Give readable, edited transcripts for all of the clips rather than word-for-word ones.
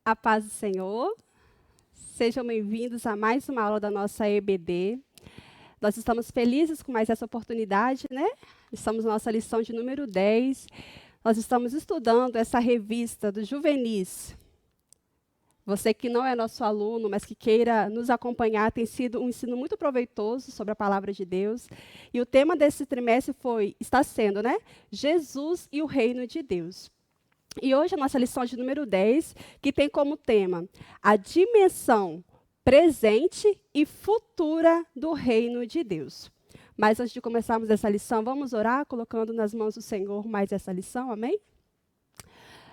A paz do Senhor. Sejam bem-vindos a mais uma aula da nossa EBD. Nós estamos felizes com mais essa oportunidade, né? Estamos na nossa lição de número 10. Nós estamos estudando essa revista do Juvenis. Você que não é nosso aluno, mas que queira nos acompanhar, tem sido um ensino muito proveitoso sobre a palavra de Deus. E o tema desse trimestre está sendo, né? Jesus e o reino de Deus. E hoje a nossa lição de número 10, que tem como tema a dimensão presente e futura do reino de Deus. Mas antes de começarmos essa lição, vamos orar colocando nas mãos do Senhor mais essa lição, amém?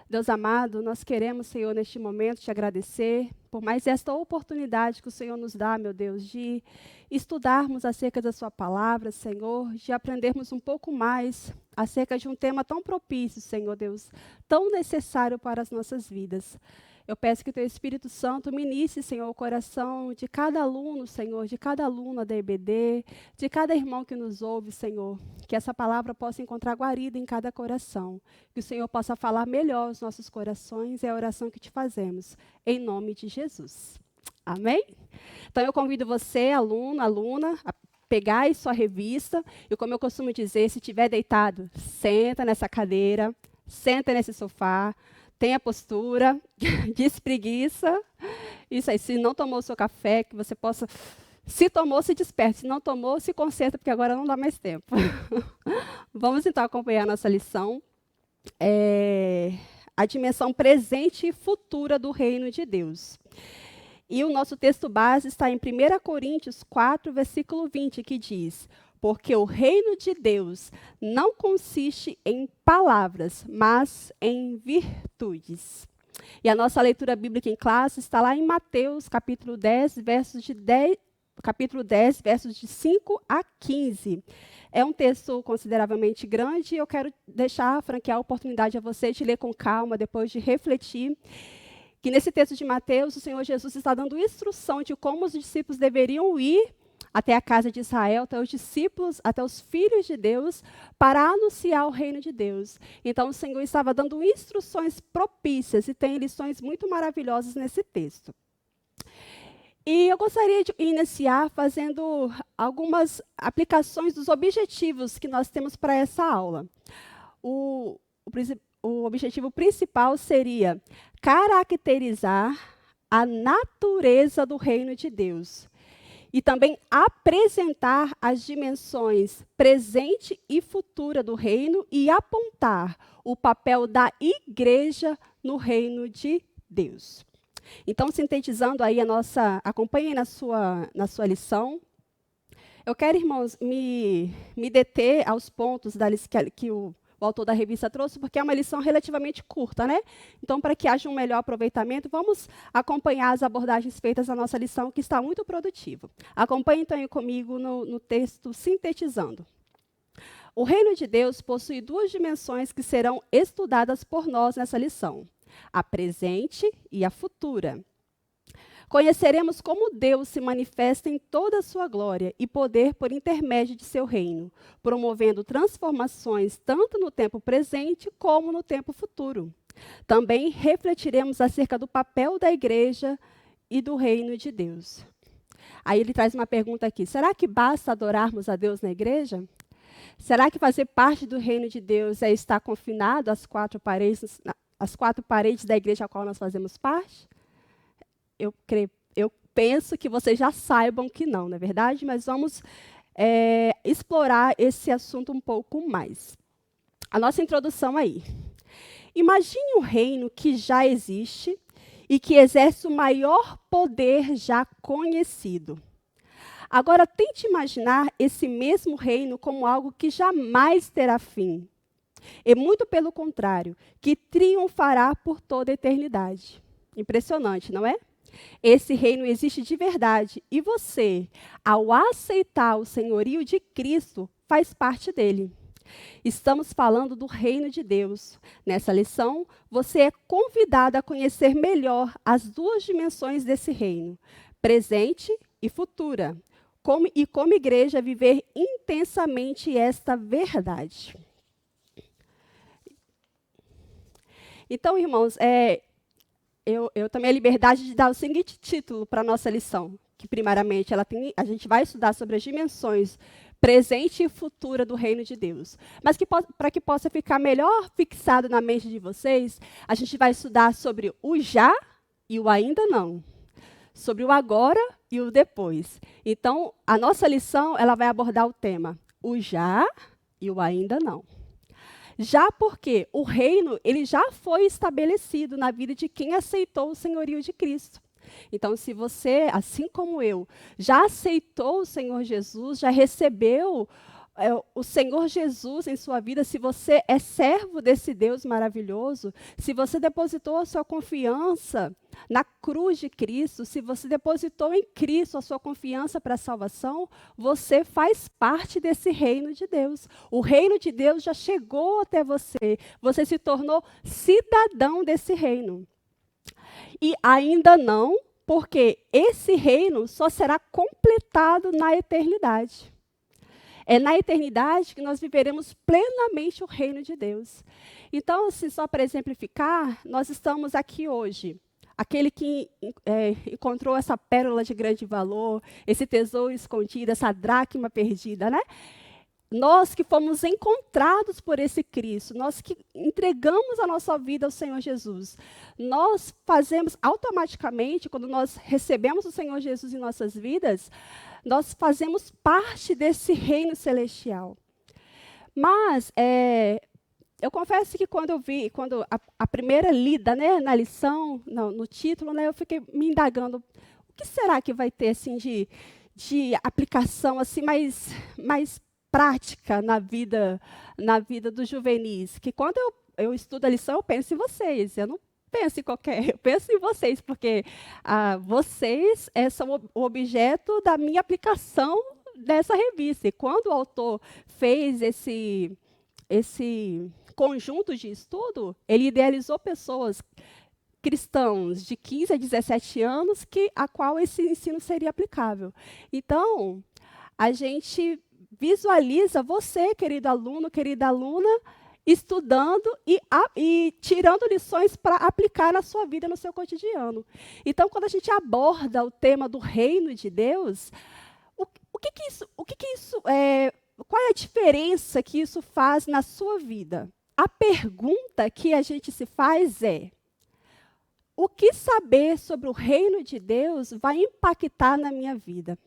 Deus amado, nós queremos, Senhor, neste momento te agradecer por mais esta oportunidade que o Senhor nos dá, meu Deus, de estudarmos acerca da sua palavra, Senhor, de aprendermos um pouco mais acerca de um tema tão propício, Senhor Deus, tão necessário para as nossas vidas. Eu peço que o teu Espírito Santo ministre, Senhor, o coração de cada aluno, Senhor, de cada aluna da EBD, de cada irmão que nos ouve, Senhor, que essa palavra possa encontrar guarida em cada coração, que o Senhor possa falar melhor aos nossos corações, é a oração que te fazemos, em nome de Jesus. Amém? Então eu convido você, aluno, aluna, a pegar aí sua revista, e como eu costumo dizer, se estiver deitado, senta nessa cadeira, senta nesse sofá, tenha postura, despreguiça. Isso aí, se não tomou o seu café, que você possa. Se tomou, se desperte. Se não tomou, se concentra, porque agora não dá mais tempo. Vamos então acompanhar a nossa lição. A dimensão presente e futura do reino de Deus. E o nosso texto base está em 1 Coríntios 4, versículo 20, que diz: porque o reino de Deus não consiste em palavras, mas em virtudes. E a nossa leitura bíblica em classe está lá em Mateus, capítulo 10, versos de 5 a 15. É um texto consideravelmente grande e eu quero franquear a oportunidade a você de ler com calma, depois de refletir. Que nesse texto de Mateus, o Senhor Jesus está dando instrução de como os discípulos deveriam ir até a casa de Israel, até os discípulos, até os filhos de Deus, para anunciar o reino de Deus. Então, o Senhor estava dando instruções propícias e tem lições muito maravilhosas nesse texto. E eu gostaria de iniciar fazendo algumas aplicações dos objetivos que nós temos para essa aula. O objetivo principal seria caracterizar a natureza do reino de Deus. E também apresentar as dimensões presente e futura do reino e apontar o papel da igreja no reino de Deus. Então, sintetizando aí acompanhem na sua lição. Eu quero, irmãos, me deter aos pontos que o autor da revista trouxe, porque é uma lição relativamente curta, né? Então, para que haja um melhor aproveitamento, vamos acompanhar as abordagens feitas na nossa lição, que está muito produtiva. Acompanhe, então, comigo no texto sintetizando. O reino de Deus possui duas dimensões que serão estudadas por nós nessa lição: a presente e a futura. Conheceremos como Deus se manifesta em toda a sua glória e poder por intermédio de seu reino, promovendo transformações tanto no tempo presente como no tempo futuro. Também refletiremos acerca do papel da igreja e do reino de Deus. Aí ele traz uma pergunta aqui: será que basta adorarmos a Deus na igreja? Será que fazer parte do reino de Deus é estar confinado às quatro paredes da igreja a qual nós fazemos parte? Eu penso que vocês já saibam que não é verdade? Mas vamos explorar esse assunto um pouco mais. A nossa introdução aí. Imagine um reino que já existe e que exerce o maior poder já conhecido. Agora, tente imaginar esse mesmo reino como algo que jamais terá fim. E muito pelo contrário, que triunfará por toda a eternidade. Impressionante, não é? Esse reino existe de verdade e você, ao aceitar o senhorio de Cristo, faz parte dele. Estamos falando do reino de Deus. Nessa lição, você é convidado a conhecer melhor as duas dimensões desse reino, presente e futura, como igreja viver intensamente esta verdade. Então, irmãos, eu tomei a liberdade de dar o seguinte título para a nossa lição, que primariamente a gente vai estudar sobre as dimensões presente e futura do reino de Deus. Mas para que possa ficar melhor fixado na mente de vocês, a gente vai estudar sobre o já e o ainda não, sobre o agora e o depois. Então, a nossa lição ela vai abordar o tema o já e o ainda não. Já porque o reino ele já foi estabelecido na vida de quem aceitou o senhorio de Cristo. Então, se você, assim como eu, já aceitou o Senhor Jesus, já recebeu o Senhor Jesus em sua vida, se você é servo desse Deus maravilhoso, se você depositou a sua confiança na cruz de Cristo, se você depositou em Cristo a sua confiança para a salvação, você faz parte desse reino de Deus. O reino de Deus já chegou até você, você se tornou cidadão desse reino. E ainda não, porque esse reino só será completado na eternidade. É na eternidade que nós viveremos plenamente o reino de Deus. Então, assim, só para exemplificar, nós estamos aqui hoje. Aquele que encontrou essa pérola de grande valor, esse tesouro escondido, essa dracma perdida, né? Nós que fomos encontrados por esse Cristo, nós que entregamos a nossa vida ao Senhor Jesus, nós fazemos automaticamente, quando nós recebemos o Senhor Jesus em nossas vidas, nós fazemos parte desse reino celestial. Mas eu confesso que quando a primeira lida, né, na lição, no título, né, eu fiquei me indagando, o que será que vai ter assim, de aplicação assim, mais prática na vida dos juvenis, que quando eu estudo a lição, eu penso em vocês, eu não penso em eu penso em vocês, porque vocês são o objeto da minha aplicação dessa revista. E quando o autor fez esse conjunto de estudo, ele idealizou pessoas cristãos de 15 a 17 anos a qual esse ensino seria aplicável. Então, a gente visualiza você, querido aluno, querida aluna, estudando e tirando lições para aplicar na sua vida, no seu cotidiano. Então, quando a gente aborda o tema do reino de Deus, qual é a diferença que isso faz na sua vida? A pergunta que a gente se faz é: o que saber sobre o reino de Deus vai impactar na minha vida?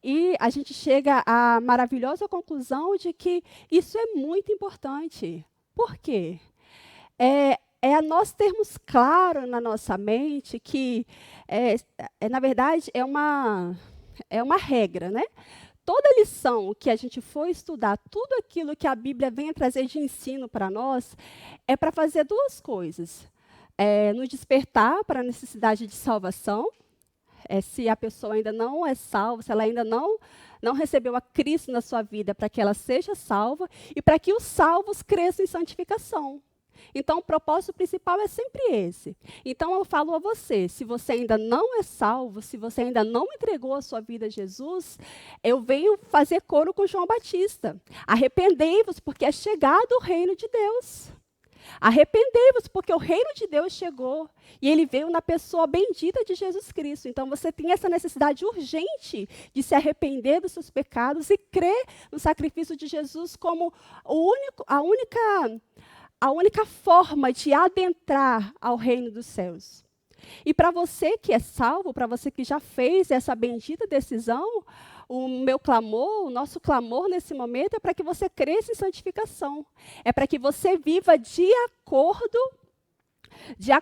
E a gente chega à maravilhosa conclusão de que isso é muito importante. Por quê? É nós termos claro na nossa mente que, na verdade, é uma regra, né? Toda lição que a gente for estudar, tudo aquilo que a Bíblia vem trazer de ensino para nós, é para fazer duas coisas. Nos despertar para a necessidade de salvação, se a pessoa ainda não é salva, se ela ainda não recebeu a Cristo na sua vida, para que ela seja salva e para que os salvos cresçam em santificação. Então, o propósito principal é sempre esse. Então, eu falo a você, se você ainda não é salvo, se você ainda não entregou a sua vida a Jesus, eu venho fazer coro com João Batista. Arrependei-vos, porque é chegado o reino de Deus. Arrependei-vos, porque o reino de Deus chegou e ele veio na pessoa bendita de Jesus Cristo. Então, você tem essa necessidade urgente de se arrepender dos seus pecados e crer no sacrifício de Jesus como a única forma de adentrar ao reino dos céus. E para você que é salvo, para você que já fez essa bendita decisão, o meu clamor, o nosso clamor nesse momento é para que você cresça em santificação. É para que você viva de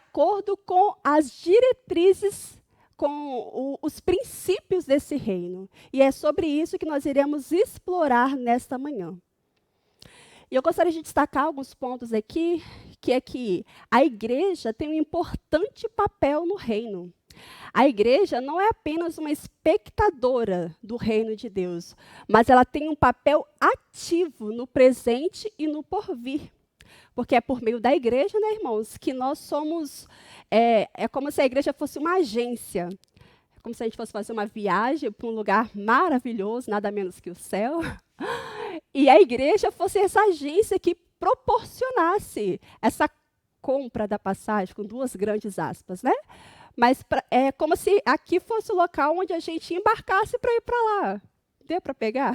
acordo com as diretrizes, com os princípios desse reino. E é sobre isso que nós iremos explorar nesta manhã. E eu gostaria de destacar alguns pontos aqui, que é que a igreja tem um importante papel no reino. A igreja não é apenas uma espectadora do reino de Deus, mas ela tem um papel ativo no presente e no porvir. Porque é por meio da igreja, né, irmãos, que nós somos... É como se a igreja fosse uma agência. É como se a gente fosse fazer uma viagem para um lugar maravilhoso, nada menos que o céu. E a igreja fosse essa agência que proporcionasse essa compra da passagem, com duas grandes aspas, né? Mas é como se aqui fosse o local onde a gente embarcasse para ir para lá. Deu para pegar?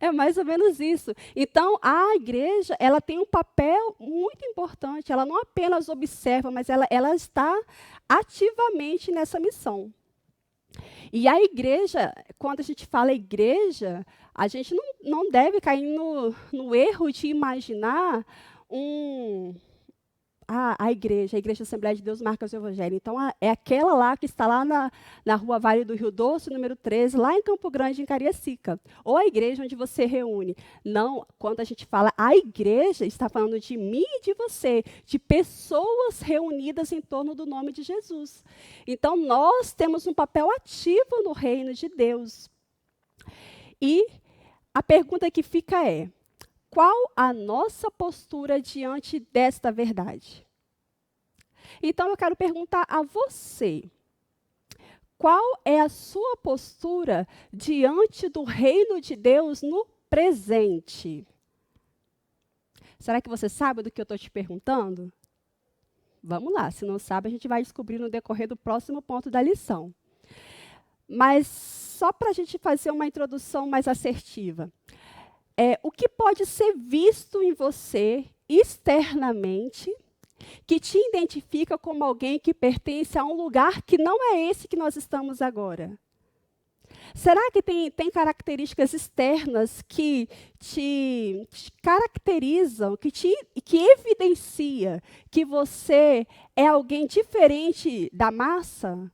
É mais ou menos isso. Então, a igreja, ela tem um papel muito importante. Ela não apenas observa, mas ela está ativamente nessa missão. E a igreja, quando a gente fala igreja, a gente não deve cair no erro de imaginar a Igreja Assembleia de Deus Marcas do Evangelho. Então, é aquela lá que está lá na Rua Vale do Rio Doce, número 13, lá em Campo Grande, em Cariacica. Ou a igreja onde você reúne. Não, quando a gente fala a igreja, está falando de mim e de você, de pessoas reunidas em torno do nome de Jesus. Então, nós temos um papel ativo no reino de Deus. E a pergunta que fica é: qual a nossa postura diante desta verdade? Então, eu quero perguntar a você: qual é a sua postura diante do reino de Deus no presente? Será que você sabe do que eu estou te perguntando? Vamos lá, se não sabe, a gente vai descobrir no decorrer do próximo ponto da lição. Mas, só para a gente fazer uma introdução mais assertiva. O que pode ser visto em você externamente que te identifica como alguém que pertence a um lugar que não é esse que nós estamos agora? Será que tem características externas que te caracterizam, que evidencia que você é alguém diferente da massa?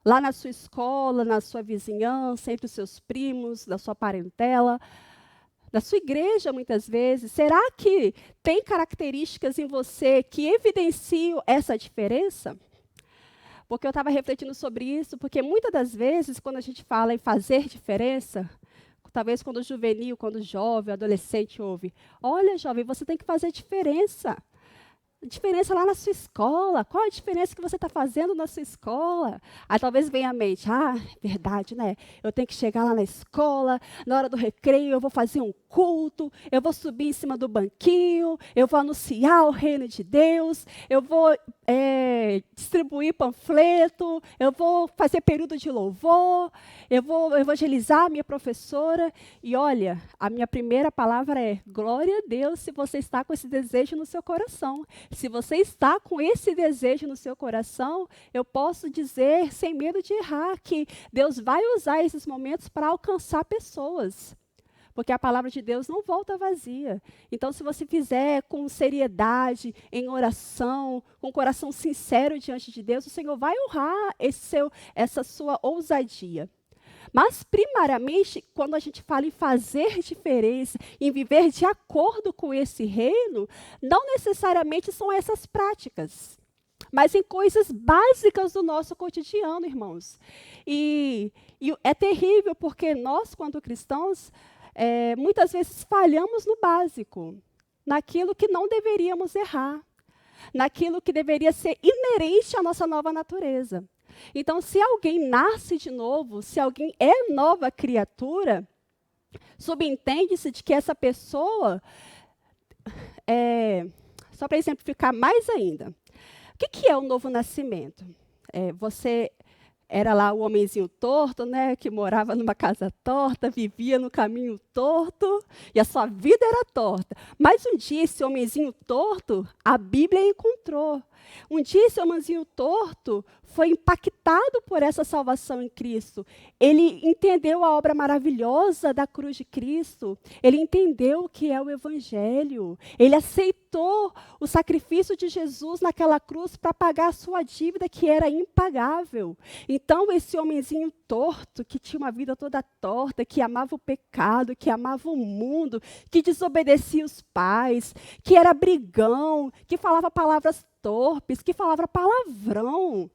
Lá na sua escola, na sua vizinhança, entre os seus primos, da sua parentela, da sua igreja, muitas vezes. Será que tem características em você que evidenciam essa diferença? Porque eu estava refletindo sobre isso, porque muitas das vezes, quando a gente fala em fazer diferença, talvez quando o juvenil, quando o jovem, o adolescente ouve: olha, jovem, você tem que fazer diferença. Diferença lá na sua escola. Qual a diferença que você está fazendo na sua escola? Aí talvez venha à mente: verdade, né? Eu tenho que chegar lá na escola, na hora do recreio eu vou fazer um culto, eu vou subir em cima do banquinho, eu vou anunciar o reino de Deus, eu vou distribuir panfleto, eu vou fazer período de louvor, eu vou evangelizar a minha professora. E olha, a minha primeira palavra é: glória a Deus se você está com esse desejo no seu coração. Se você está com esse desejo no seu coração, eu posso dizer, sem medo de errar, que Deus vai usar esses momentos para alcançar pessoas. Porque a palavra de Deus não volta vazia. Então, se você fizer com seriedade, em oração, com um coração sincero diante de Deus, o Senhor vai honrar essa sua ousadia. Mas, primariamente, quando a gente fala em fazer diferença, em viver de acordo com esse reino, não necessariamente são essas práticas, mas em coisas básicas do nosso cotidiano, irmãos. E é terrível, porque nós, quando cristãos, muitas vezes falhamos no básico, naquilo que não deveríamos errar, naquilo que deveria ser inerente à nossa nova natureza. Então, se alguém nasce de novo, se alguém é nova criatura, subentende-se de que essa pessoa, só para exemplificar mais ainda, o que é o novo nascimento? Você era lá o homenzinho torto, né, que morava numa casa torta, vivia no caminho torto, e a sua vida era torta. Mas um dia esse homenzinho torto, a Bíblia encontrou. Um dia esse homenzinho torto foi impactado por essa salvação em Cristo. Ele entendeu a obra maravilhosa da cruz de Cristo. Ele entendeu o que é o Evangelho. Ele aceitou o sacrifício de Jesus naquela cruz para pagar a sua dívida, que era impagável. Então, esse homenzinho torto, que tinha uma vida toda torta, que amava o pecado, que amava o mundo, que desobedecia os pais, que era brigão, que falava palavras torpes, que falava palavrão.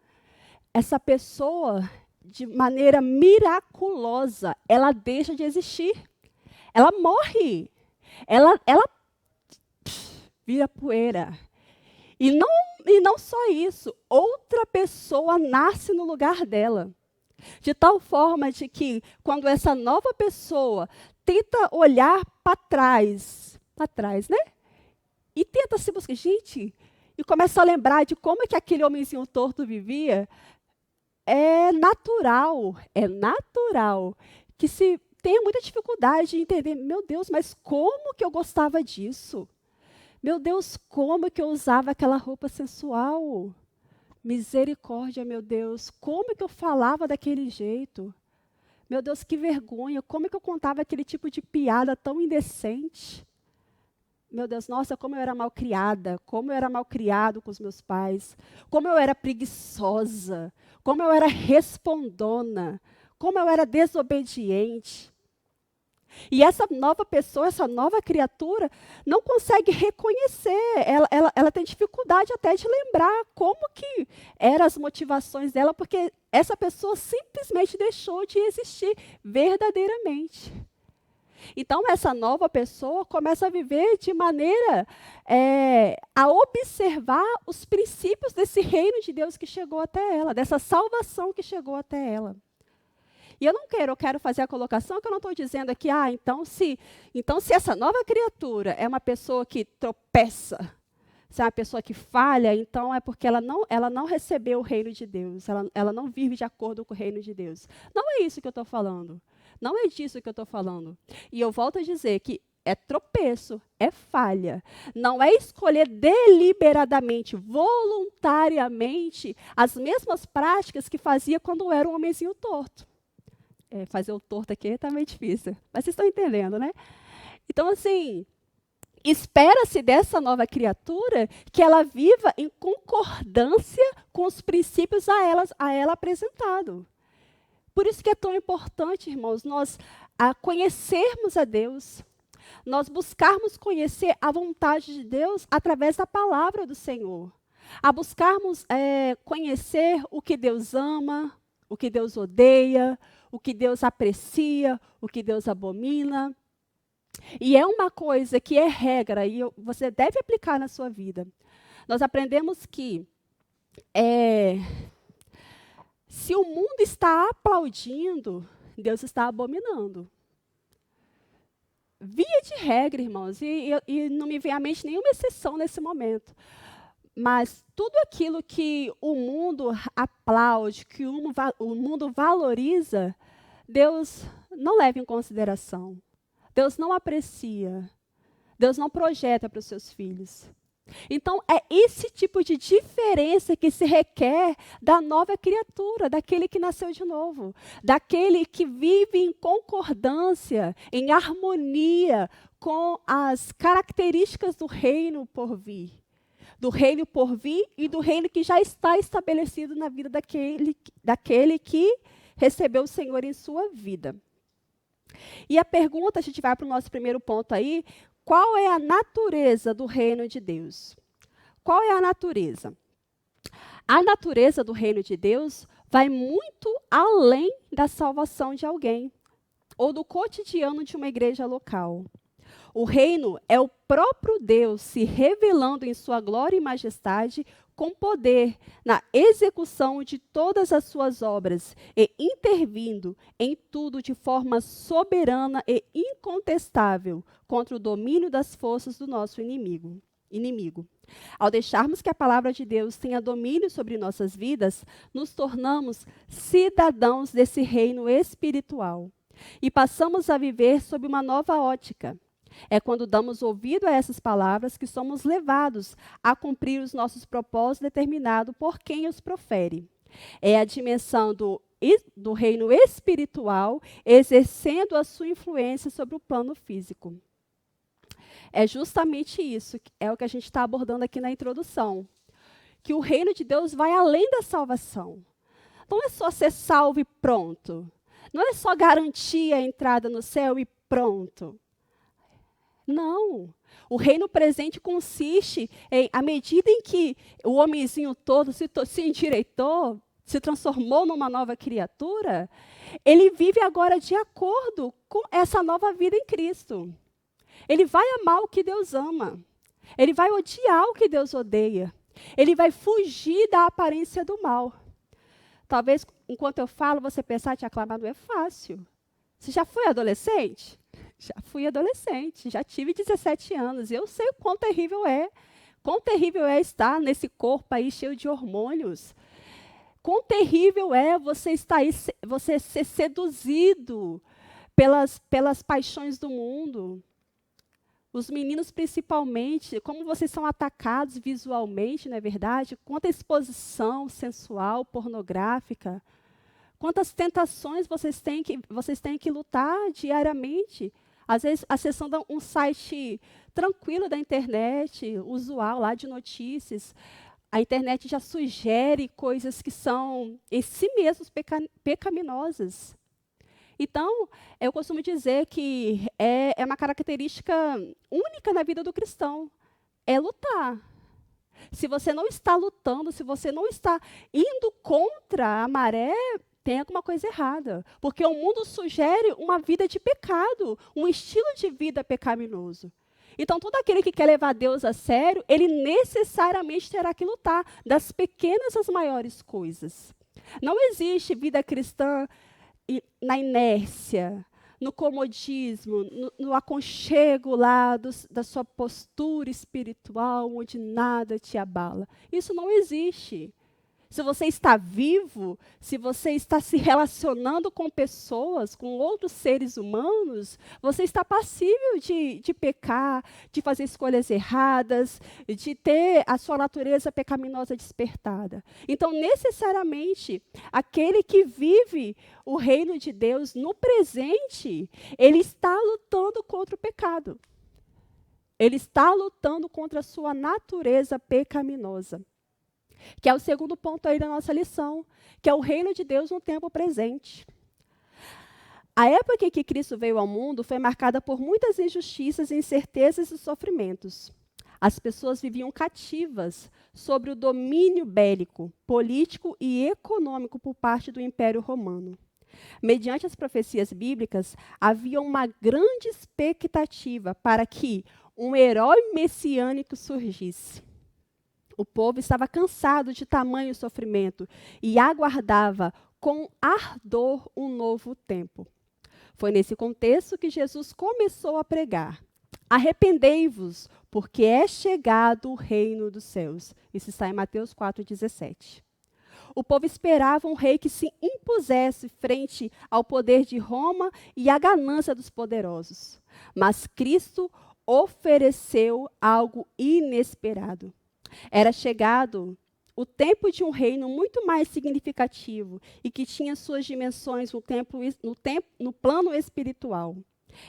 Essa pessoa, de maneira miraculosa, ela deixa de existir. Ela morre. Ela vira poeira. E não só isso, outra pessoa nasce no lugar dela. De tal forma de que, quando essa nova pessoa tenta olhar para trás, né? E tenta se buscar: gente, e começo a lembrar de como é que aquele homenzinho torto vivia, é natural que se tenha muita dificuldade de entender, meu Deus, mas como que eu gostava disso? Meu Deus, como que eu usava aquela roupa sensual? Misericórdia, meu Deus, como que eu falava daquele jeito? Meu Deus, que vergonha, como que eu contava aquele tipo de piada tão indecente? Meu Deus, nossa, como eu era mal criada, como eu era mal criado com os meus pais, como eu era preguiçosa, como eu era respondona, como eu era desobediente. E essa nova pessoa, essa nova criatura, não consegue reconhecer, ela tem dificuldade até de lembrar como que eram as motivações dela, porque essa pessoa simplesmente deixou de existir verdadeiramente. Então, essa nova pessoa começa a viver de maneira a observar os princípios desse reino de Deus que chegou até ela, dessa salvação que chegou até ela. E eu quero fazer a colocação que eu não estou dizendo aqui, então se essa nova criatura é uma pessoa que tropeça, se é uma pessoa que falha, então é porque ela não recebeu o reino de Deus, ela não vive de acordo com o reino de Deus. Não é isso que eu estou falando. Não é disso que eu estou falando. E eu volto a dizer que é tropeço, é falha. Não é escolher deliberadamente, voluntariamente, as mesmas práticas que fazia quando era um homenzinho torto. Fazer o torto aqui está meio difícil, mas vocês estão entendendo, né? Então, assim, espera-se dessa nova criatura que ela viva em concordância com os princípios a ela apresentado. Por isso que é tão importante, irmãos, nós conhecermos a Deus, nós buscarmos conhecer a vontade de Deus através da palavra do Senhor, a buscarmos conhecer o que Deus ama, o que Deus odeia, o que Deus aprecia, o que Deus abomina. E é uma coisa que é regra e você deve aplicar na sua vida. Nós aprendemos que se o mundo está aplaudindo, Deus está abominando. Via de regra, irmãos, e não me vem à mente nenhuma exceção nesse momento. Mas tudo aquilo que o mundo aplaude, que o mundo valoriza, Deus não leva em consideração. Deus não aprecia. Deus não projeta para os seus filhos. Então, é esse tipo de diferença que se requer da nova criatura, daquele que nasceu de novo, daquele que vive em concordância, em harmonia com as características do reino por vir. Do reino por vir e do reino que já está estabelecido na vida daquele que recebeu o Senhor em sua vida. E a pergunta, a gente vai para o nosso primeiro ponto aí, qual é a natureza do reino de Deus? Qual é a natureza? A natureza do reino de Deus vai muito além da salvação de alguém ou do cotidiano de uma igreja local. O reino é o próprio Deus se revelando em sua glória e majestade com poder na execução de todas as suas obras e intervindo em tudo de forma soberana e incontestável contra o domínio das forças do nosso inimigo. Ao deixarmos que a palavra de Deus tenha domínio sobre nossas vidas, nos tornamos cidadãos desse reino espiritual e passamos a viver sob uma nova ótica. É quando damos ouvido a essas palavras que somos levados a cumprir os nossos propósitos determinados por quem os profere. É a dimensão do reino espiritual exercendo a sua influência sobre o plano físico. É justamente isso, é o que a gente está abordando aqui na introdução. Que o reino de Deus vai além da salvação. Não é só ser salvo e pronto. Não é só garantir a entrada no céu e pronto. Não. O reino presente consiste em, à medida em que o homenzinho todo se endireitou, se transformou numa nova criatura, ele vive agora de acordo com essa nova vida em Cristo. Ele vai amar o que Deus ama. Ele vai odiar o que Deus odeia. Ele vai fugir da aparência do mal. Talvez, enquanto eu falo, você pensar, te aclamar não é fácil. Você já foi adolescente? Já fui adolescente, já tive 17 anos, e eu sei o quão terrível é Quão terrível é estar nesse corpo aí cheio de hormônios. Quão terrível é você estar aí, você ser seduzido pelas paixões do mundo. Os meninos, principalmente, como vocês são atacados visualmente, não é verdade? Quanta exposição sensual, pornográfica. Quantas tentações vocês têm que lutar diariamente. Às vezes, acessando um site tranquilo da internet, usual lá de notícias, a internet já sugere coisas que são, em si mesmos, pecaminosas. Então, eu costumo dizer que é uma característica única na vida do cristão, é lutar. Se você não está lutando, se você não está indo contra a maré, tem alguma coisa errada. Porque o mundo sugere uma vida de pecado, um estilo de vida pecaminoso. Então, todo aquele que quer levar Deus a sério, ele necessariamente terá que lutar das pequenas às maiores coisas. Não existe vida cristã na inércia, no comodismo, no aconchego lá da sua postura espiritual, onde nada te abala. Isso não existe. Se você está vivo, se você está se relacionando com pessoas, com outros seres humanos, você está passível de pecar, de fazer escolhas erradas, de ter a sua natureza pecaminosa despertada. Então, necessariamente, aquele que vive o reino de Deus no presente, ele está lutando contra o pecado. Ele está lutando contra a sua natureza pecaminosa. Que é o segundo ponto aí da nossa lição, que é o reino de Deus no tempo presente. A época em que Cristo veio ao mundo foi marcada por muitas injustiças, incertezas e sofrimentos. As pessoas viviam cativas sobre o domínio bélico, político e econômico por parte do Império Romano. Mediante as profecias bíblicas, havia uma grande expectativa para que um herói messiânico surgisse. O povo estava cansado de tamanho sofrimento e aguardava com ardor um novo tempo. Foi nesse contexto que Jesus começou a pregar: arrependei-vos, porque é chegado o reino dos céus. Isso está em Mateus 4,17. O povo esperava um rei que se impusesse frente ao poder de Roma e à ganância dos poderosos. Mas Cristo ofereceu algo inesperado. Era chegado o tempo de um reino muito mais significativo e que tinha suas dimensões no plano espiritual.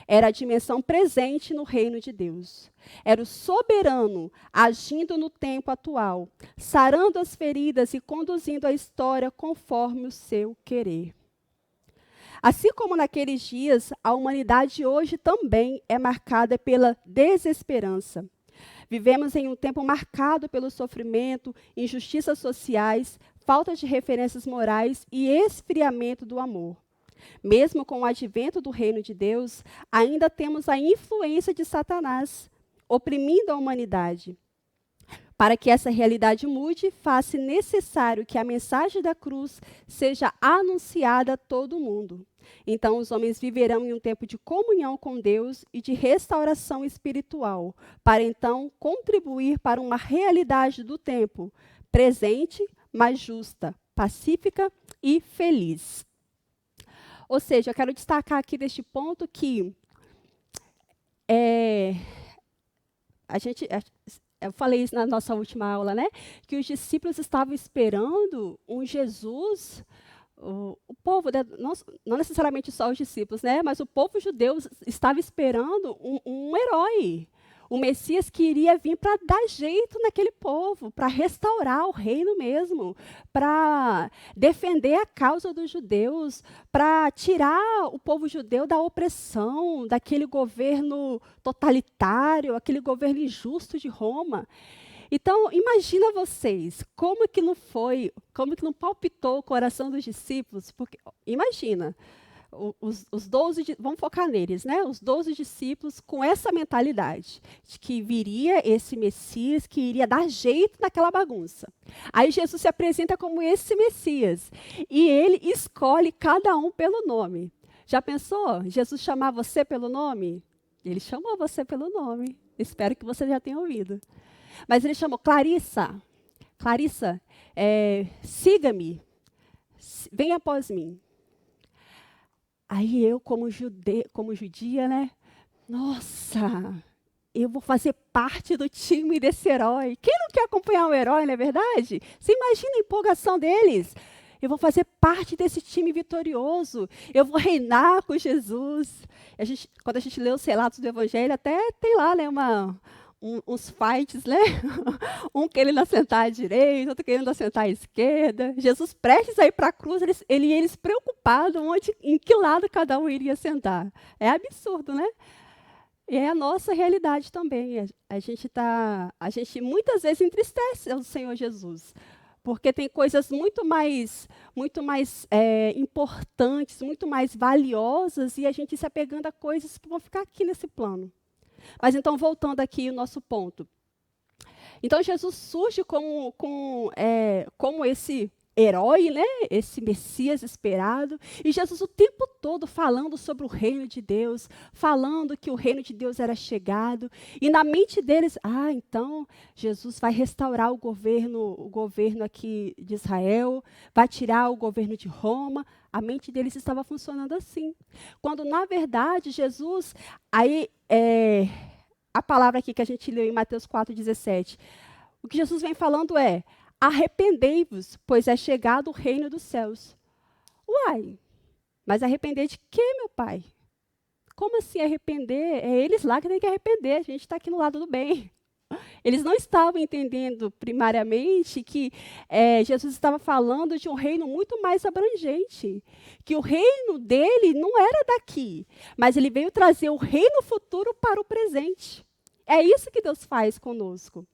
Era a dimensão presente no reino de Deus. Era o soberano agindo no tempo atual, sarando as feridas e conduzindo a história conforme o seu querer. Assim como naqueles dias, a humanidade hoje também é marcada pela desesperança. Vivemos em um tempo marcado pelo sofrimento, injustiças sociais, falta de referências morais e esfriamento do amor. Mesmo com o advento do reino de Deus, ainda temos a influência de Satanás, oprimindo a humanidade. Para que essa realidade mude, faz-se necessário que a mensagem da cruz seja anunciada a todo mundo. Então, os homens viverão em um tempo de comunhão com Deus e de restauração espiritual, para então contribuir para uma realidade do tempo presente, mas justa, pacífica e feliz. Ou seja, eu quero destacar aqui deste ponto que eu falei isso na nossa última aula, né? Que os discípulos estavam esperando um Jesus. O povo, né, não necessariamente só os discípulos, né, mas o povo judeu estava esperando um herói, o Messias que iria vir para dar jeito naquele povo, para restaurar o reino mesmo, para defender a causa dos judeus, para tirar o povo judeu da opressão, daquele governo totalitário, aquele governo injusto de Roma. Então, imagina vocês, como que não palpitou o coração dos discípulos, porque, imagina, os 12, vamos focar neles, né? Os 12 discípulos com essa mentalidade, de que viria esse Messias, que iria dar jeito naquela bagunça. Aí Jesus se apresenta como esse Messias, e ele escolhe cada um pelo nome. Já pensou? Jesus chamar você pelo nome? Ele chamou você pelo nome. Espero que você já tenha ouvido. Mas ele chamou Clarissa. Clarissa, siga-me, venha após mim. Aí eu, como judia, né? Nossa, eu vou fazer parte do time desse herói. Quem não quer acompanhar um herói, não é verdade? Você imagina a empolgação deles. Eu vou fazer parte desse time vitorioso. Eu vou reinar com Jesus. Quando a gente lê os relatos do Evangelho, até tem lá, né, uns fights, né? Um querendo assentar à direita, outro querendo assentar à esquerda. Jesus prestes a ir para a cruz, eles preocupados em que lado cada um iria sentar. É absurdo, né? E é a nossa realidade também. A gente muitas vezes entristece o Senhor Jesus, porque tem coisas muito mais importantes, muito mais valiosas, e a gente se apegando a coisas que vão ficar aqui nesse plano. Mas então, voltando aqui ao nosso ponto. Então, Jesus surge como esse herói, né? Esse Messias esperado. E Jesus o tempo todo falando sobre o reino de Deus, falando que o reino de Deus era chegado. E na mente deles, então Jesus vai restaurar o governo aqui de Israel, vai tirar o governo de Roma. A mente deles estava funcionando assim. Quando, na verdade, Jesus... a palavra aqui que a gente leu em Mateus 4,17, o que Jesus vem falando é: arrependei-vos, pois é chegado o reino dos céus. Uai, mas arrepender de quê, meu pai? Como assim arrepender? É eles lá que têm que arrepender, a gente está aqui no lado do bem. Eles não estavam entendendo primariamente que Jesus estava falando de um reino muito mais abrangente, que o reino dele não era daqui, mas ele veio trazer o reino futuro para o presente. É isso que Deus faz conosco.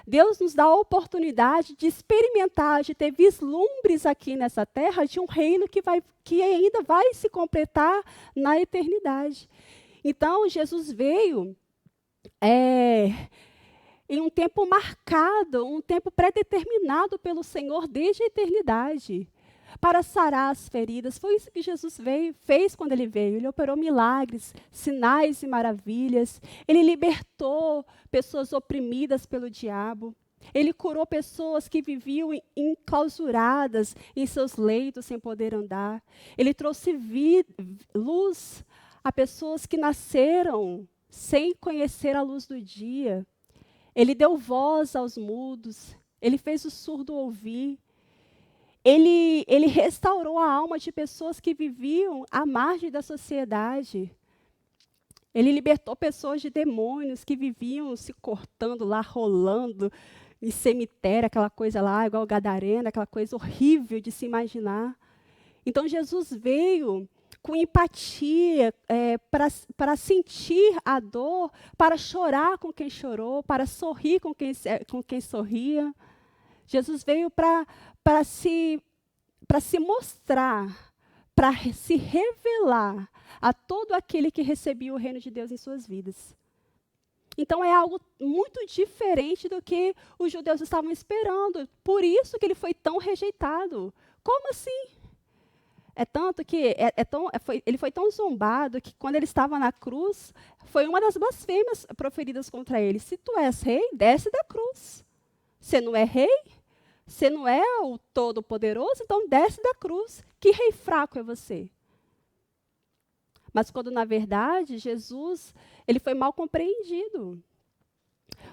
Deus nos dá a oportunidade de experimentar, de ter vislumbres aqui nessa terra de um reino que ainda vai se completar na eternidade. Então, Jesus veio em um tempo marcado, um tempo predeterminado pelo Senhor desde a eternidade, para sarar as feridas. Foi isso que Jesus fez quando ele veio. Ele operou milagres, sinais e maravilhas. Ele libertou pessoas oprimidas pelo diabo. Ele curou pessoas que viviam enclausuradas em seus leitos sem poder andar. Ele trouxe luz a pessoas que nasceram sem conhecer a luz do dia. Ele deu voz aos mudos, ele fez o surdo ouvir, ele restaurou a alma de pessoas que viviam à margem da sociedade. Ele libertou pessoas de demônios que viviam se cortando lá, rolando em cemitério, aquela coisa lá, igual Gadarena, aquela coisa horrível de se imaginar. Então, Jesus veio com empatia, para sentir a dor, para chorar com quem chorou, para sorrir com quem sorria. Jesus veio para se mostrar, para se revelar a todo aquele que recebia o reino de Deus em suas vidas. Então, é algo muito diferente do que os judeus estavam esperando. Por isso que ele foi tão rejeitado. Como assim? É tanto que ele foi tão zombado que, quando ele estava na cruz, foi uma das blasfêmias proferidas contra ele. Se tu és rei, desce da cruz. Você não é rei? Você não é o Todo-Poderoso? Então desce da cruz. Que rei fraco é você? Mas quando, na verdade, Jesus ele foi mal compreendido.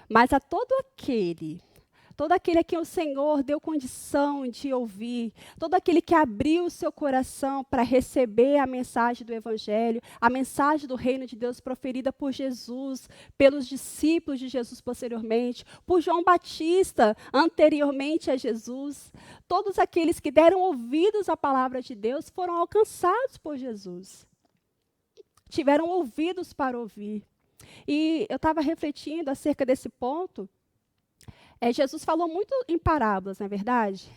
Mas a todo aquele a quem o Senhor deu condição de ouvir, todo aquele que abriu o seu coração para receber a mensagem do Evangelho, a mensagem do reino de Deus proferida por Jesus, pelos discípulos de Jesus posteriormente, por João Batista anteriormente a Jesus, todos aqueles que deram ouvidos à palavra de Deus foram alcançados por Jesus. Tiveram ouvidos para ouvir. E eu estava refletindo acerca desse ponto. Jesus falou muito em parábolas, não é verdade?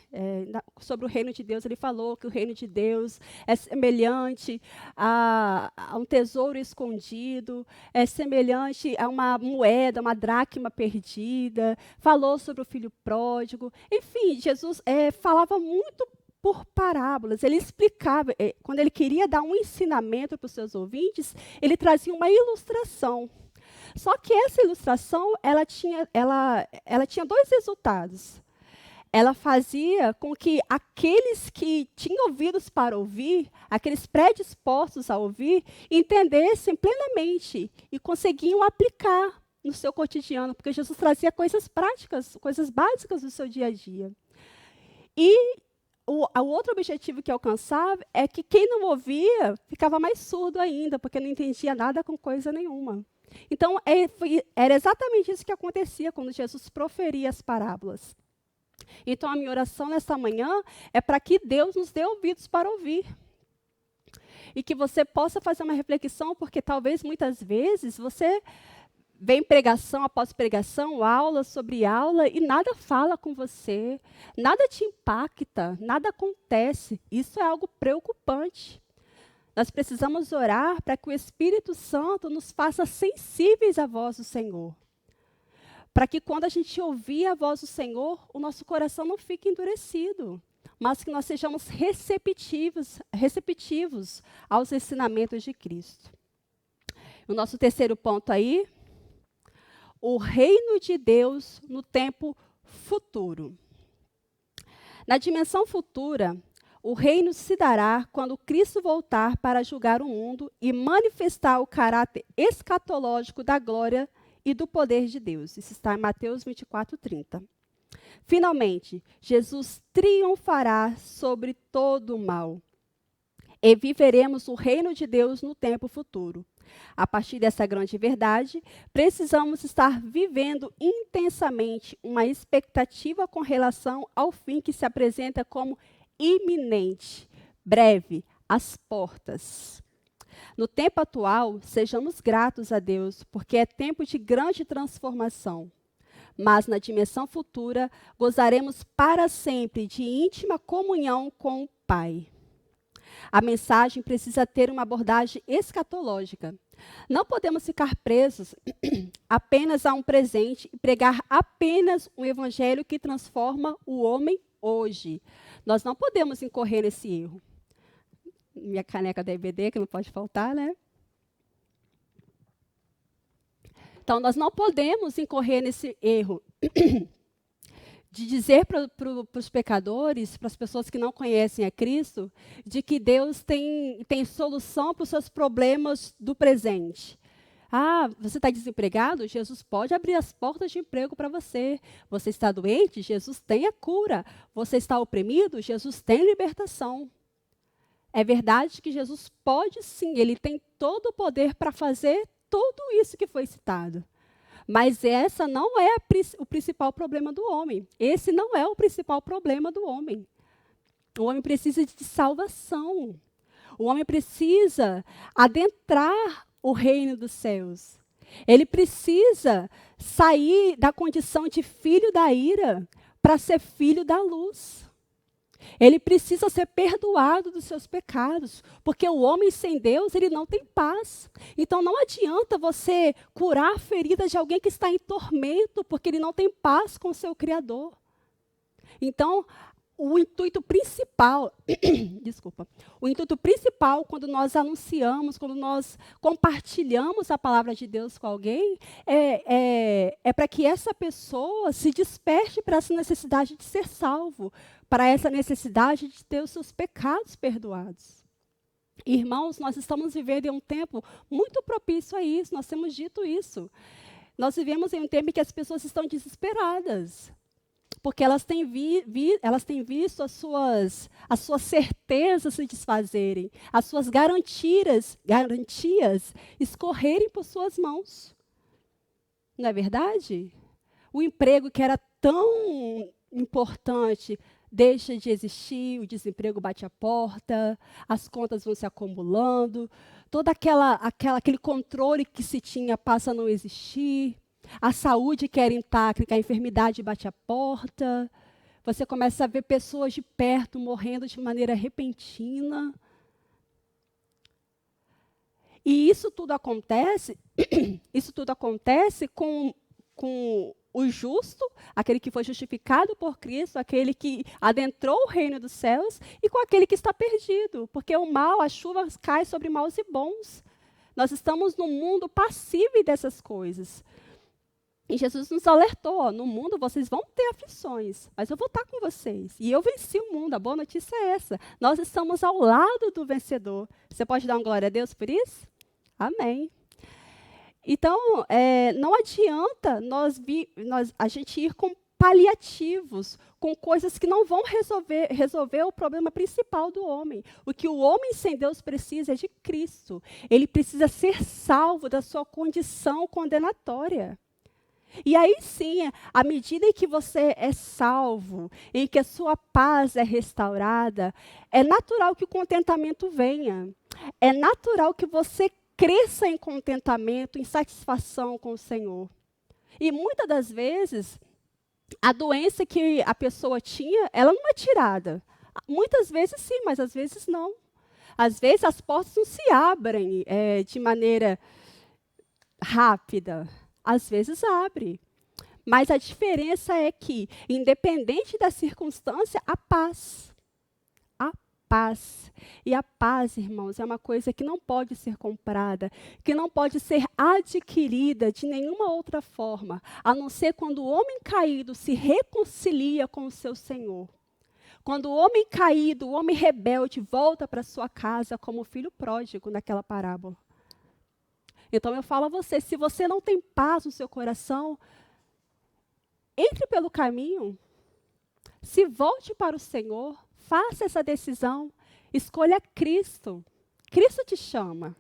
Sobre o reino de Deus, ele falou que o reino de Deus é semelhante a um tesouro escondido, é semelhante a uma moeda, uma dracma perdida. Falou sobre o filho pródigo. Enfim, Jesus falava muito por parábolas. Ele explicava, quando ele queria dar um ensinamento para os seus ouvintes, ele trazia uma ilustração. Só que essa ilustração, ela tinha dois resultados. Ela fazia com que aqueles que tinham ouvidos para ouvir, aqueles predispostos a ouvir, entendessem plenamente e conseguiam aplicar no seu cotidiano, porque Jesus trazia coisas práticas, coisas básicas do seu dia a dia. E o outro objetivo que alcançava é que quem não ouvia ficava mais surdo ainda, porque não entendia nada com coisa nenhuma. Então, era exatamente isso que acontecia quando Jesus proferia as parábolas. Então, a minha oração nesta manhã é para que Deus nos dê ouvidos para ouvir. E que você possa fazer uma reflexão, porque talvez muitas vezes você vem pregação após pregação, aula sobre aula, e nada fala com você, nada te impacta, nada acontece. Isso é algo preocupante. Nós precisamos orar para que o Espírito Santo nos faça sensíveis à voz do Senhor. Para que quando a gente ouvir a voz do Senhor, o nosso coração não fique endurecido, mas que nós sejamos receptivos aos ensinamentos de Cristo. O nosso terceiro ponto aí, o reino de Deus no tempo futuro. Na dimensão futura, o reino se dará quando Cristo voltar para julgar o mundo e manifestar o caráter escatológico da glória e do poder de Deus. Isso está em Mateus 24:30. Finalmente, Jesus triunfará sobre todo o mal e viveremos o reino de Deus no tempo futuro. A partir dessa grande verdade, precisamos estar vivendo intensamente uma expectativa com relação ao fim que se apresenta como iminente, breve, às portas. No tempo atual, sejamos gratos a Deus, porque é tempo de grande transformação. Mas na dimensão futura, gozaremos para sempre de íntima comunhão com o Pai. A mensagem precisa ter uma abordagem escatológica. Não podemos ficar presos apenas a um presente e pregar apenas um evangelho que transforma o homem hoje. Nós não podemos incorrer nesse erro. Minha caneca da EBD, que não pode faltar, né? Então, nós não podemos incorrer nesse erro de dizer para os pecadores, para as pessoas que não conhecem a Cristo, de que Deus tem solução para os seus problemas do presente. Ah, você está desempregado? Jesus pode abrir as portas de emprego para você. Você está doente? Jesus tem a cura. Você está oprimido? Jesus tem libertação. É verdade que Jesus pode sim, ele tem todo o poder para fazer tudo isso que foi citado. Mas essa não é o principal problema do homem. Esse não é o principal problema do homem. O homem precisa de salvação. O homem precisa adentrar o reino dos céus. Ele precisa sair da condição de filho da ira para ser filho da luz. Ele precisa ser perdoado dos seus pecados, porque o homem sem Deus, ele não tem paz. Então não adianta você curar a ferida de alguém que está em tormento, porque ele não tem paz com o seu Criador. Então, o intuito principal, o intuito principal quando nós anunciamos, quando nós compartilhamos a palavra de Deus com alguém, é para que essa pessoa se desperte para essa necessidade de ser salvo, para essa necessidade de ter os seus pecados perdoados. Irmãos, nós estamos vivendo em um tempo muito propício a isso, nós temos dito isso. Nós vivemos em um tempo em que as pessoas estão desesperadas, porque elas têm visto as suas certezas se desfazerem, as suas garantias escorrerem por suas mãos. Não é verdade? O emprego que era tão importante deixa de existir, o desemprego bate a porta, as contas vão se acumulando, todo aquele controle que se tinha passa a não existir, a saúde que era intacta, a enfermidade bate a porta, você começa a ver pessoas de perto morrendo de maneira repentina. E isso tudo acontece com o justo, aquele que foi justificado por Cristo, aquele que adentrou o reino dos céus, e com aquele que está perdido, porque o mal, a chuva cai sobre maus e bons. Nós estamos num mundo passível dessas coisas. E Jesus nos alertou, ó, no mundo vocês vão ter aflições, mas eu vou estar com vocês. E eu venci o mundo, a boa notícia é essa. Nós estamos ao lado do vencedor. Você pode dar uma glória a Deus por isso? Amém. Então, não adianta a gente ir com paliativos, com coisas que não vão resolver o problema principal do homem. O que o homem sem Deus precisa é de Cristo. Ele precisa ser salvo da sua condição condenatória. E aí sim, à medida em que você é salvo, em que a sua paz é restaurada, é natural que o contentamento venha. É natural que você cresça em contentamento, em satisfação com o Senhor. E muitas das vezes, a doença que a pessoa tinha, ela não é tirada. Muitas vezes sim, mas às vezes não. Às vezes as portas não se abrem de maneira rápida. Às vezes abre. Mas a diferença é que, independente da circunstância, há paz. Há paz. E a paz, irmãos, é uma coisa que não pode ser comprada, que não pode ser adquirida de nenhuma outra forma, a não ser quando o homem caído se reconcilia com o seu Senhor. Quando o homem caído, o homem rebelde, volta para sua casa como o filho pródigo naquela parábola. Então eu falo a você, se você não tem paz no seu coração, entre pelo caminho, se volte para o Senhor, faça essa decisão, escolha Cristo. Cristo te chama.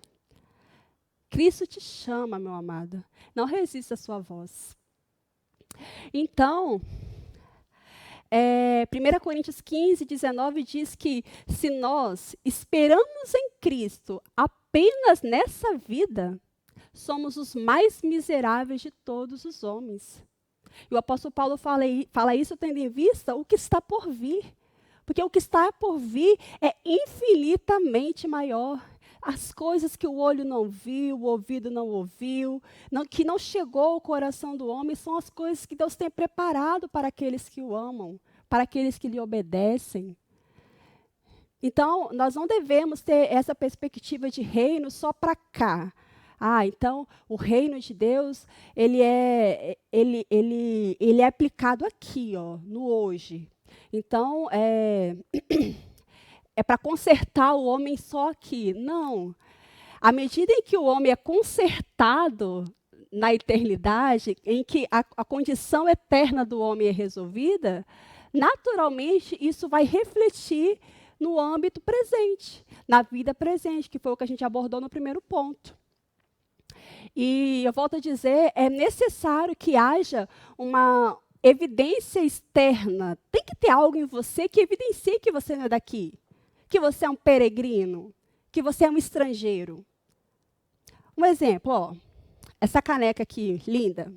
Cristo te chama, meu amado. Não resista à sua voz. Então, 1 Coríntios 15, 19 diz que se nós esperamos em Cristo apenas nessa vida, somos os mais miseráveis de todos os homens. E o apóstolo Paulo fala isso tendo em vista o que está por vir. Porque o que está por vir é infinitamente maior. As coisas que o olho não viu, o ouvido não ouviu, que não chegou ao coração do homem, são as coisas que Deus tem preparado para aqueles que o amam, para aqueles que lhe obedecem. Então, nós não devemos ter essa perspectiva de reino só para cá. Então, o reino de Deus, ele é aplicado aqui, ó, no hoje. Então, é para consertar o homem só aqui. Não. À medida em que o homem é consertado na eternidade, em que a condição eterna do homem é resolvida, naturalmente isso vai refletir no âmbito presente, na vida presente, que foi o que a gente abordou no primeiro ponto. E eu volto a dizer, é necessário que haja uma evidência externa. Tem que ter algo em você que evidencie que você não é daqui, que você é um peregrino, que você é um estrangeiro. Um exemplo, ó, essa caneca aqui, linda.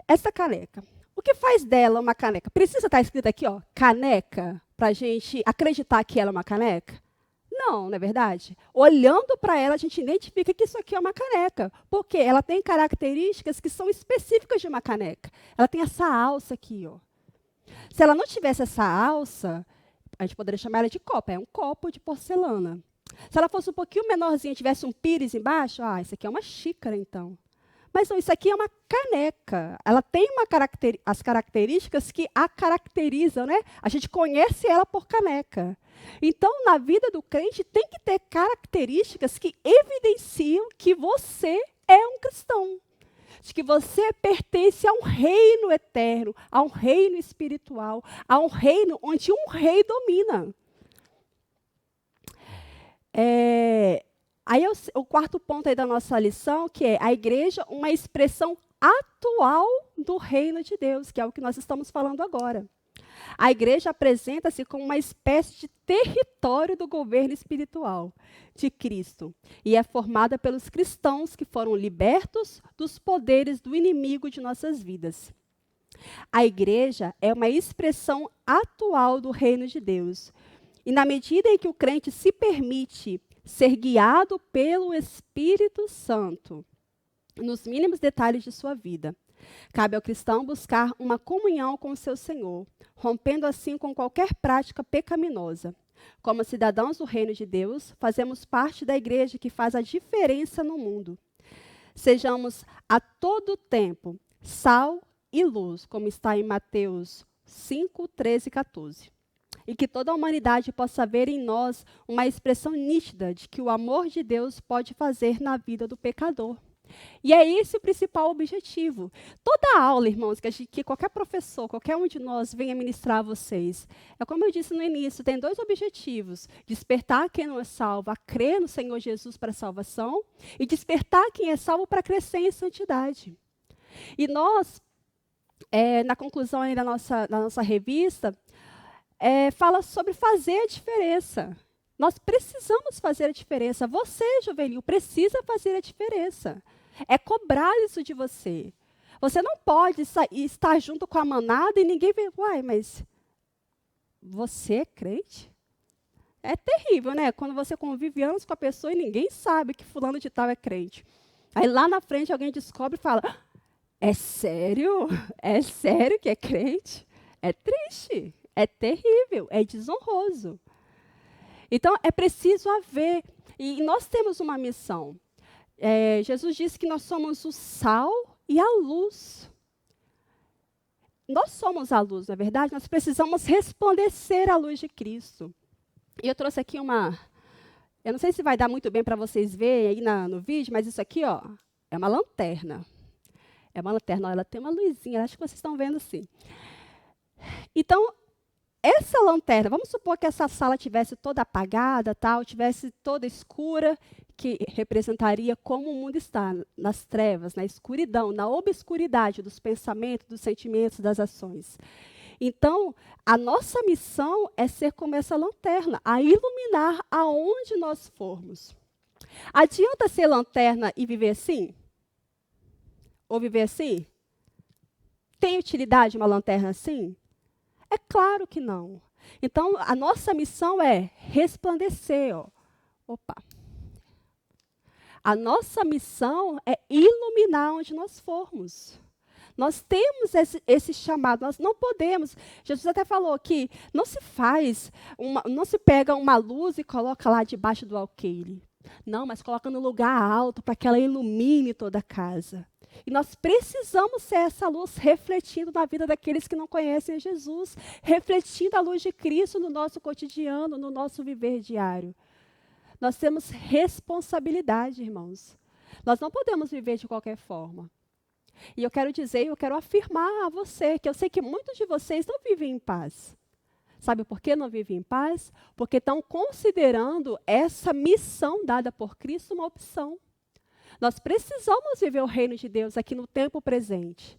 Essa caneca. O que faz dela uma caneca? Precisa estar escrito aqui, ó, caneca, para a gente acreditar que ela é uma caneca? Não é verdade? Olhando para ela, a gente identifica que isso aqui é uma caneca. Porque ela tem características que são específicas de uma caneca. Ela tem essa alça aqui, ó. Se ela não tivesse essa alça, a gente poderia chamar ela de copo. É um copo de porcelana. Se ela fosse um pouquinho menorzinha, tivesse um pires embaixo, isso aqui é uma xícara, então. Mas não, isso aqui é uma caneca. Ela tem as características que a caracterizam, né? A gente conhece ela por caneca. Então, na vida do crente, tem que ter características que evidenciam que você é um cristão. De que você pertence a um reino eterno, a um reino espiritual, a um reino onde um rei domina. Aí o quarto ponto aí da nossa lição, que é a igreja, uma expressão atual do reino de Deus, que é o que nós estamos falando agora. A igreja apresenta-se como uma espécie de território do governo espiritual de Cristo e é formada pelos cristãos que foram libertos dos poderes do inimigo de nossas vidas. A igreja é uma expressão atual do reino de Deus. E na medida em que o crente se permite ser guiado pelo Espírito Santo nos mínimos detalhes de sua vida, cabe ao cristão buscar uma comunhão com o seu Senhor, rompendo assim com qualquer prática pecaminosa. Como cidadãos do reino de Deus, fazemos parte da igreja que faz a diferença no mundo. Sejamos a todo tempo sal e luz, como está em Mateus 5, 13 e 14. E que toda a humanidade possa ver em nós uma expressão nítida de que o amor de Deus pode fazer na vida do pecador. E é esse o principal objetivo. Toda aula, irmãos, que qualquer professor, qualquer um de nós venha ministrar a vocês, é como eu disse no início, tem 2 objetivos: despertar quem não é salvo a crer no Senhor Jesus para a salvação e despertar quem é salvo para crescer em santidade. E nós, na conclusão aí da nossa revista, fala sobre fazer a diferença. Nós precisamos fazer a diferença. Você, juvenil, precisa fazer a diferença. É cobrar isso de você. Você não pode estar junto com a manada e ninguém vê, uai, mas você é crente? É terrível, né? Quando você convive anos com a pessoa e ninguém sabe que fulano de tal é crente. Aí lá na frente alguém descobre e fala, é sério? É sério que é crente? É triste, é terrível, é desonroso. Então, é preciso haver, e nós temos uma missão. Jesus disse que nós somos o sal e a luz. Nós somos a luz, na verdade, nós precisamos resplandecer a luz de Cristo. E eu trouxe aqui eu não sei se vai dar muito bem para vocês verem aí no vídeo, mas isso aqui, ó, é uma lanterna. É uma lanterna, ó, ela tem uma luzinha, acho que vocês estão vendo assim. Então, essa lanterna, vamos supor que essa sala tivesse toda apagada, tivesse toda escura, que representaria como o mundo está, nas trevas, na escuridão, na obscuridade dos pensamentos, dos sentimentos, das ações. Então, a nossa missão é ser como essa lanterna, a iluminar aonde nós formos. Adianta ser lanterna e viver assim? Ou viver assim? Tem utilidade uma lanterna assim? É claro que não. Então, a nossa missão é resplandecer. Opa. A nossa missão é iluminar onde nós formos. Nós temos esse chamado, nós não podemos. Jesus até falou que não se pega uma luz e coloca lá debaixo do alqueire. Não, mas coloca no lugar alto para que ela ilumine toda a casa. E nós precisamos ser essa luz refletindo na vida daqueles que não conhecem Jesus, refletindo a luz de Cristo no nosso cotidiano, no nosso viver diário. Nós temos responsabilidade, irmãos. Nós não podemos viver de qualquer forma. E eu quero dizer, eu quero afirmar a você, que eu sei que muitos de vocês não vivem em paz. Sabe por que não vivem em paz? Porque estão considerando essa missão dada por Cristo uma opção. Nós precisamos viver o reino de Deus aqui no tempo presente.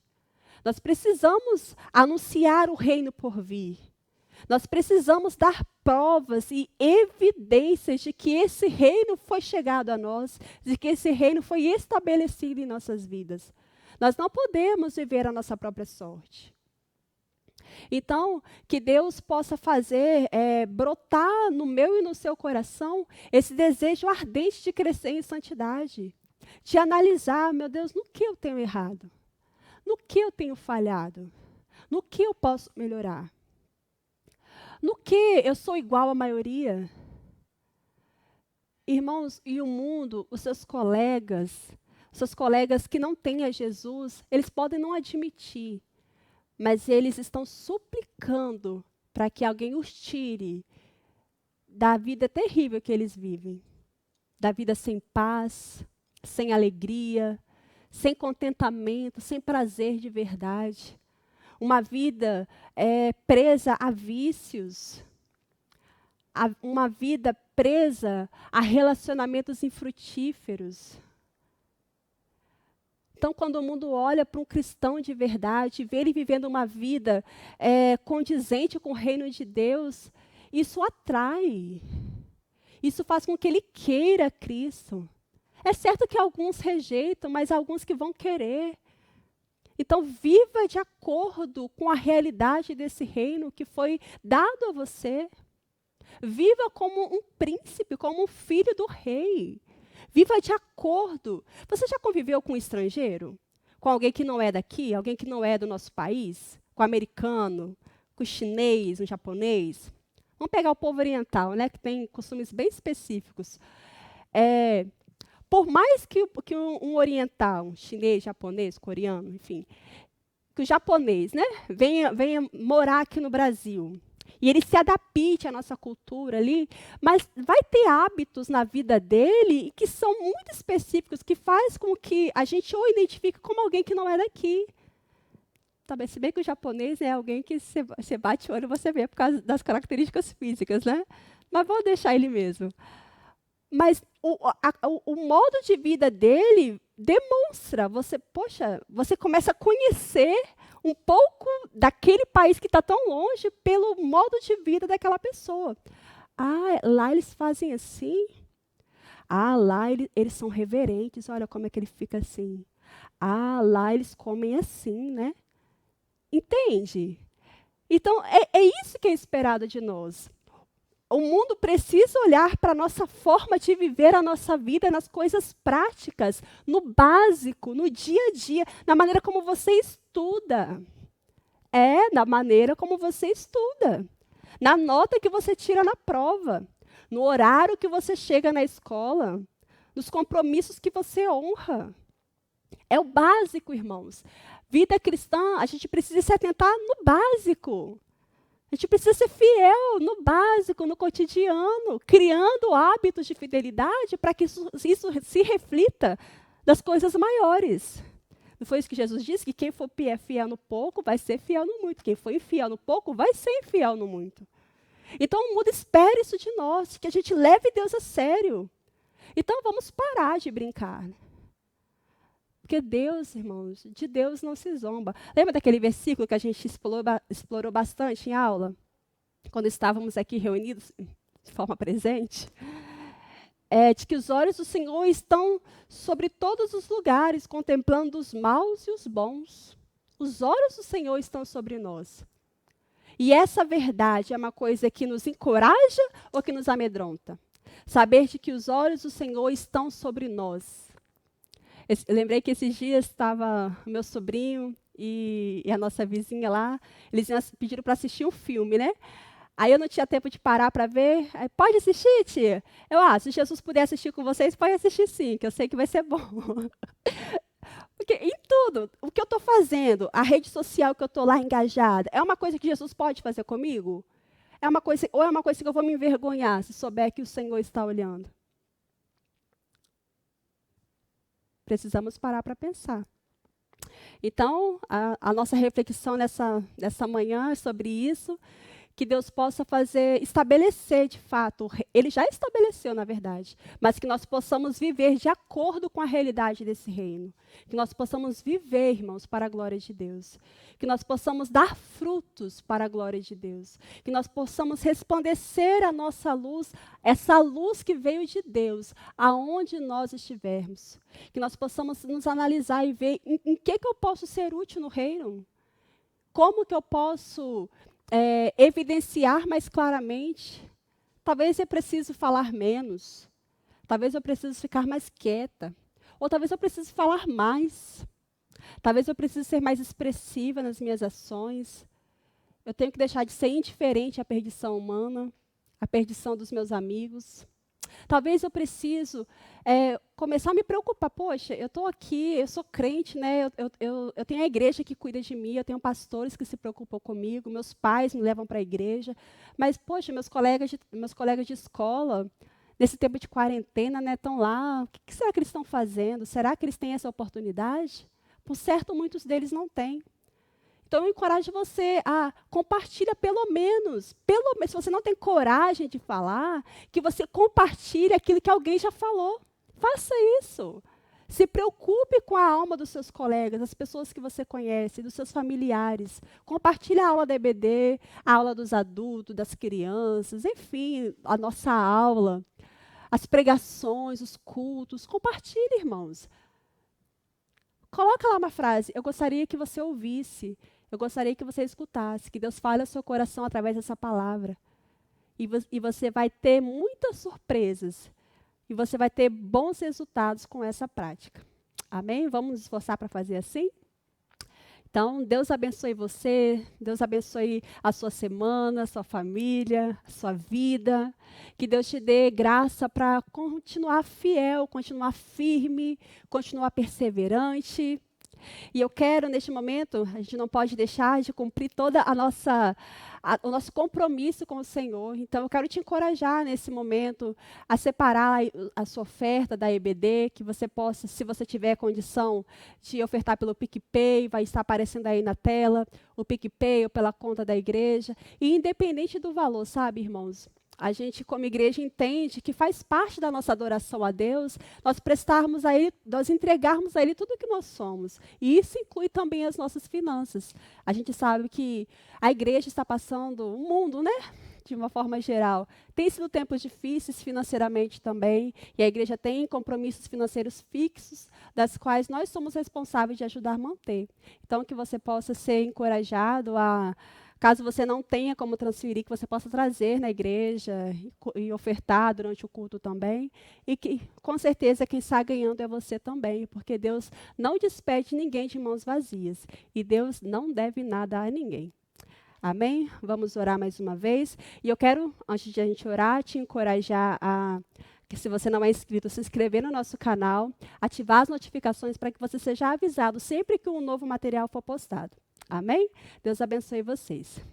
Nós precisamos anunciar o reino por vir. Nós precisamos dar provas e evidências de que esse reino foi chegado a nós, de que esse reino foi estabelecido em nossas vidas. Nós não podemos viver a nossa própria sorte. Então, que Deus possa fazer brotar no meu e no seu coração esse desejo ardente de crescer em santidade. De analisar, meu Deus, no que eu tenho errado? No que eu tenho falhado? No que eu posso melhorar? No que eu sou igual à maioria? Irmãos, e o mundo, os seus colegas que não têm a Jesus, eles podem não admitir, mas eles estão suplicando para que alguém os tire da vida terrível que eles vivem. Da vida sem paz, sem alegria, sem contentamento, sem prazer de verdade. Uma vida presa a vícios. Uma vida presa a relacionamentos infrutíferos. Então, quando o mundo olha para um cristão de verdade, vê ele vivendo uma vida condizente com o reino de Deus, isso atrai. Isso faz com que ele queira Cristo. É certo que alguns rejeitam, mas alguns que vão querer. Então, viva de acordo com a realidade desse reino que foi dado a você. Viva como um príncipe, como um filho do rei. Viva de acordo. Você já conviveu com um estrangeiro? Com alguém que não é daqui? Alguém que não é do nosso país? Com um americano? Com um chinês? Um japonês? Vamos pegar o povo oriental, né, que tem costumes bem específicos. Por mais que um oriental, um chinês, japonês, coreano, enfim, que o japonês, né, venha morar aqui no Brasil, e ele se adapte à nossa cultura ali, mas vai ter hábitos na vida dele que são muito específicos, que faz com que a gente o identifique como alguém que não é daqui. Também, se bem que o japonês é alguém que você bate o olho e você vê por causa das características físicas, né? Mas vou deixar ele mesmo. Mas o modo de vida dele demonstra, você começa a conhecer um pouco daquele país que está tão longe pelo modo de vida daquela pessoa. Ah, lá eles fazem assim. Ah, lá eles são reverentes, olha como é que ele fica assim. Ah, lá eles comem assim, né? Entende? Então, é isso que é esperado de nós. O mundo precisa olhar para a nossa forma de viver a nossa vida nas coisas práticas, no básico, no dia a dia, na maneira como você estuda. Na maneira como você estuda. Na nota que você tira na prova. No horário que você chega na escola. Nos compromissos que você honra. É o básico, irmãos. Vida cristã, a gente precisa se atentar no básico. A gente precisa ser fiel no básico, no cotidiano, criando hábitos de fidelidade para que isso se reflita das coisas maiores. Não foi isso que Jesus disse? Que quem for fiel no pouco vai ser fiel no muito. Quem for infiel no pouco vai ser infiel no muito. Então o mundo espera isso de nós, que a gente leve Deus a sério. Então vamos parar de brincar. Porque Deus, irmãos, de Deus não se zomba. Lembra daquele versículo que a gente explorou bastante em aula? Quando estávamos aqui reunidos de forma presente? De que os olhos do Senhor estão sobre todos os lugares, contemplando os maus e os bons. Os olhos do Senhor estão sobre nós. E essa verdade é uma coisa que nos encoraja ou que nos amedronta? Saber de que os olhos do Senhor estão sobre nós. Eu lembrei que esses dias estava o meu sobrinho e a nossa vizinha lá, eles pediram para assistir um filme, né? Aí eu não tinha tempo de parar para ver. Aí, pode assistir, tia? Se Jesus puder assistir com vocês, pode assistir sim, que eu sei que vai ser bom. Porque em tudo, o que eu estou fazendo, a rede social que eu estou lá engajada, é uma coisa que Jesus pode fazer comigo? Ou é uma coisa que eu vou me envergonhar se souber que o Senhor está olhando? Precisamos parar para pensar. Então, a nossa reflexão nessa manhã é sobre isso, que Deus possa estabelecer de fato, Ele já estabeleceu, na verdade, mas que nós possamos viver de acordo com a realidade desse reino. Que nós possamos viver, irmãos, para a glória de Deus. Que nós possamos dar frutos para a glória de Deus. Que nós possamos resplandecer a nossa luz, essa luz que veio de Deus, aonde nós estivermos. Que nós possamos nos analisar e ver em que eu posso ser útil no reino. Como que eu posso evidenciar mais claramente. Talvez eu precise falar menos. Talvez eu precise ficar mais quieta. Ou talvez eu precise falar mais. Talvez eu precise ser mais expressiva nas minhas ações. Eu tenho que deixar de ser indiferente à perdição humana, à perdição dos meus amigos. Talvez eu preciso começar a me preocupar. Poxa, eu estou aqui, eu sou crente, né? Eu tenho a igreja que cuida de mim, eu tenho pastores que se preocupam comigo, meus pais me levam para a igreja. Mas, poxa, meus colegas de escola, nesse tempo de quarentena, né, estão lá. O que será que eles estão fazendo? Será que eles têm essa oportunidade? Por certo, muitos deles não têm. Então, eu encorajo você a compartilhar pelo menos, se você não tem coragem de falar, que você compartilhe aquilo que alguém já falou. Faça isso. Se preocupe com a alma dos seus colegas, das pessoas que você conhece, dos seus familiares. Compartilhe a aula da EBD, a aula dos adultos, das crianças, enfim, a nossa aula, as pregações, os cultos. Compartilhe, irmãos. Coloca lá uma frase, eu gostaria que você ouvisse. Eu gostaria que você escutasse, que Deus fale ao seu coração através dessa palavra. E você vai ter muitas surpresas. E você vai ter bons resultados com essa prática. Amém? Vamos nos esforçar para fazer assim? Então, Deus abençoe você, Deus abençoe a sua semana, a sua família, a sua vida. Que Deus te dê graça para continuar fiel, continuar firme, continuar perseverante. E eu quero, neste momento, a gente não pode deixar de cumprir toda o nosso compromisso com o Senhor. Então, eu quero te encorajar nesse momento a separar a sua oferta da EBD, que você possa, se você tiver condição de ofertar pelo PicPay, vai estar aparecendo aí na tela, o PicPay ou pela conta da igreja. E independente do valor, sabe, irmãos? A gente, como igreja, entende que faz parte da nossa adoração a Deus nós prestarmos a Ele, nós entregarmos a Ele tudo o que nós somos. E isso inclui também as nossas finanças. A gente sabe que a igreja está passando, o mundo, né? De uma forma geral, tem sido tempos difíceis financeiramente também, e a igreja tem compromissos financeiros fixos, das quais nós somos responsáveis de ajudar a manter. Então, que você possa ser encorajado a. Caso você não tenha como transferir, que você possa trazer na igreja e ofertar durante o culto também. E que, com certeza, quem está ganhando é você também, porque Deus não despede ninguém de mãos vazias. E Deus não deve nada a ninguém. Amém? Vamos orar mais uma vez. E eu quero, antes de a gente orar, te encorajar a, que se você não é inscrito, se inscrever no nosso canal, ativar as notificações para que você seja avisado sempre que um novo material for postado. Amém? Deus abençoe vocês.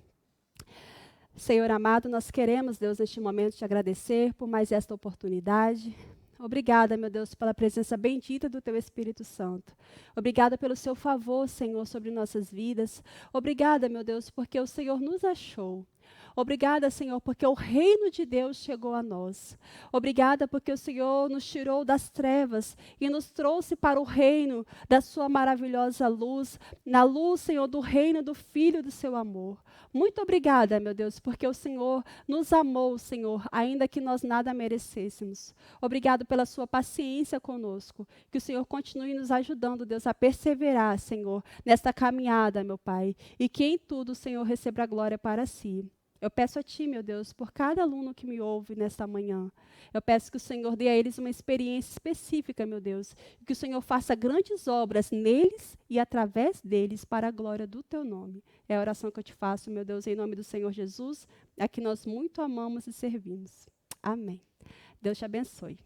Senhor amado, nós queremos, Deus, neste momento te agradecer por mais esta oportunidade. Obrigada, meu Deus, pela presença bendita do Teu Espírito Santo. Obrigada pelo Seu favor, Senhor, sobre nossas vidas. Obrigada, meu Deus, porque o Senhor nos achou. Obrigada, Senhor, porque o reino de Deus chegou a nós. Obrigada porque o Senhor nos tirou das trevas e nos trouxe para o reino da sua maravilhosa luz, na luz, Senhor, do reino do Filho do seu amor. Muito obrigada, meu Deus, porque o Senhor nos amou, Senhor, ainda que nós nada merecêssemos. Obrigado pela sua paciência conosco. Que o Senhor continue nos ajudando, Deus, a perseverar, Senhor, nesta caminhada, meu Pai. E que em tudo o Senhor receba a glória para si. Eu peço a Ti, meu Deus, por cada aluno que me ouve nesta manhã. Eu peço que o Senhor dê a eles uma experiência específica, meu Deus. E que o Senhor faça grandes obras neles e através deles para a glória do Teu nome. É a oração que eu te faço, meu Deus, em nome do Senhor Jesus, a que nós muito amamos e servimos. Amém. Deus te abençoe.